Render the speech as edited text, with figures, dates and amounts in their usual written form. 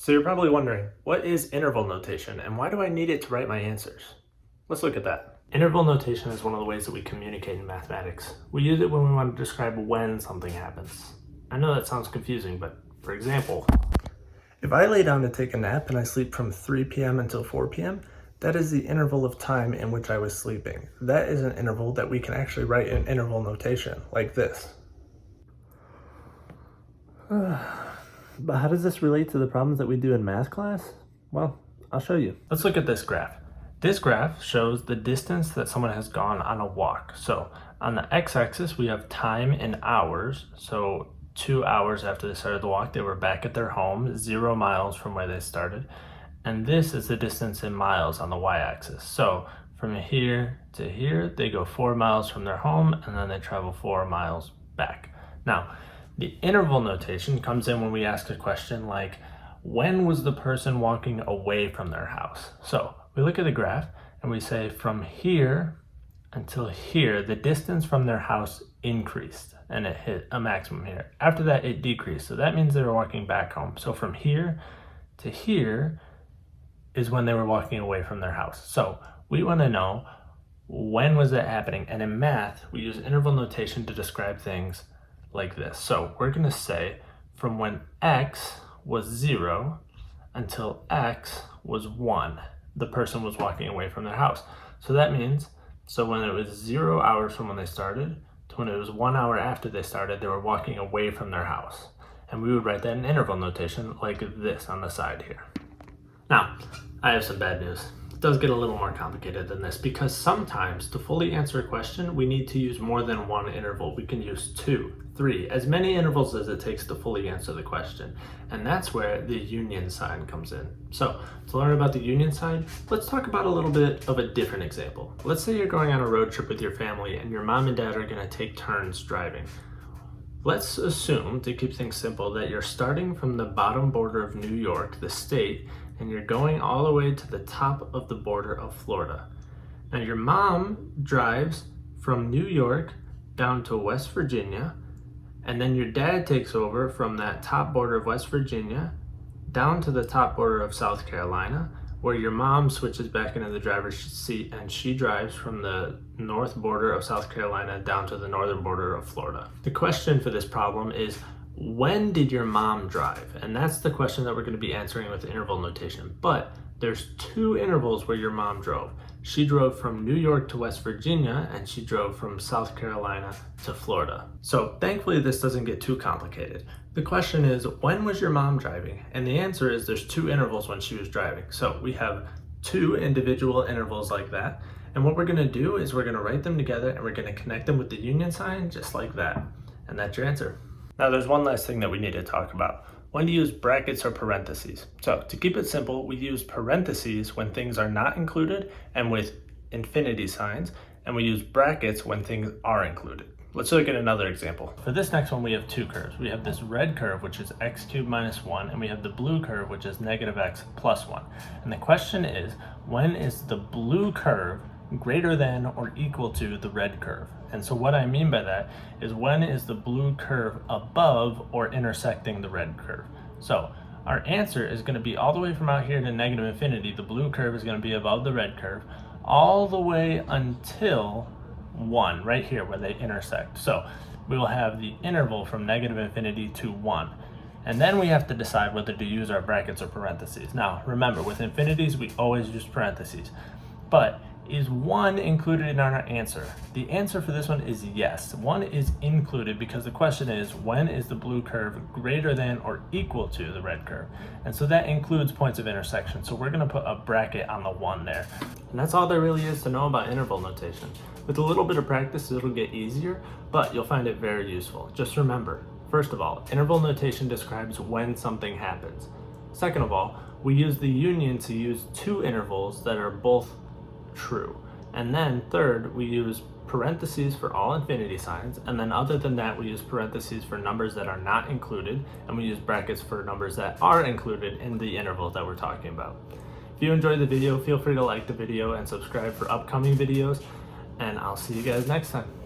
So you're probably wondering, what is interval notation and why do I need it to write my answers? Let's look at that. Interval notation is one of the ways that we communicate in mathematics. We use it when we want to describe when something happens. I know that sounds confusing, but for example, if I lay down to take a nap and I sleep from 3 p.m. until 4 p.m., that is the interval of time in which I was sleeping. That is an interval that we can actually write in interval notation, like this. But how does this relate to the problems that we do in math class? Well, I'll show you. Let's look at this graph. This graph shows the distance that someone has gone on a walk. So on the x-axis, we have time in hours. So 2 hours after they started the walk, they were back at their home, 0 miles from where they started. And this is the distance in miles on the y-axis. So from here to here, they go 4 miles from their home, and then they travel 4 miles back. Now, the interval notation comes in when we ask a question like, when was the person walking away from their house? So we look at the graph and we say from here until here, the distance from their house increased and it hit a maximum here. After that, it decreased. So that means they were walking back home. So from here to here is when they were walking away from their house. So we want to know when was that happening? And in math, we use interval notation to describe things like this. So we're going to say from when x was 0 until x was 1, the person was walking away from their house. So that means, so when it was 0 hours from when they started to when it was 1 hour after they started, they were walking away from their house. And we would write that in interval notation like this on the side here. Now, I have some bad news. It does get a little more complicated than this because sometimes to fully answer a question, we need to use more than one interval. We can use 2, 3, as many intervals as it takes to fully answer the question. And that's where the union sign comes in. So to learn about the union sign, let's talk about a little bit of a different example. Let's say you're going on a road trip with your family and your mom and dad are going to take turns driving. Let's assume, to keep things simple, that you're starting from the bottom border of New York, the state, and you're going all the way to the top of the border of Florida. Now your mom drives from New York down to West Virginia, and then your dad takes over from that top border of West Virginia down to the top border of South Carolina, where your mom switches back into the driver's seat and she drives from the north border of South Carolina down to the northern border of Florida. The question for this problem is, when did your mom drive? And that's the question that we're going to be answering with interval notation. But there's 2 intervals where your mom drove. She drove from New York to West Virginia, and she drove from South Carolina to Florida. So thankfully this doesn't get too complicated. The question is, when was your mom driving? And the answer is there's 2 intervals when she was driving. So we have 2 individual intervals like that. And what we're going to do is we're going to write them together and we're going to connect them with the union sign just like that. And that's your answer. Now there's one last thing that we need to talk about. When to use brackets or parentheses. So to keep it simple, we use parentheses when things are not included and with infinity signs, and we use brackets when things are included. Let's look at another example. For this next one, we have 2 curves. We have this red curve, which is x cubed minus 1, and we have the blue curve, which is negative x plus 1. And the question is, when is the blue curve greater than or equal to the red curve? And so what I mean by that is, when is the blue curve above or intersecting the red curve? So our answer is going to be all the way from out here to negative infinity. The blue curve is going to be above the red curve all the way until 1, right here where they intersect. So we will have the interval from negative infinity to 1. And then we have to decide whether to use our brackets or parentheses. Now remember, with infinities we always use parentheses. But is 1 included in our answer? The answer for this one is yes. 1 is included because the question is, when is the blue curve greater than or equal to the red curve? And so that includes points of intersection. So we're going to put a bracket on the 1 there. And that's all there really is to know about interval notation. With a little bit of practice, it'll get easier, but you'll find it very useful. Just remember, first of all, interval notation describes when something happens. Second of all, we use the union to use 2 intervals that are both true. And then third, we use parentheses for all infinity signs, and then other than that, we use parentheses for numbers that are not included, and we use brackets for numbers that are included in the interval that we're talking about. If you enjoyed the video, feel free to like the video and subscribe for upcoming videos, and I'll see you guys next time.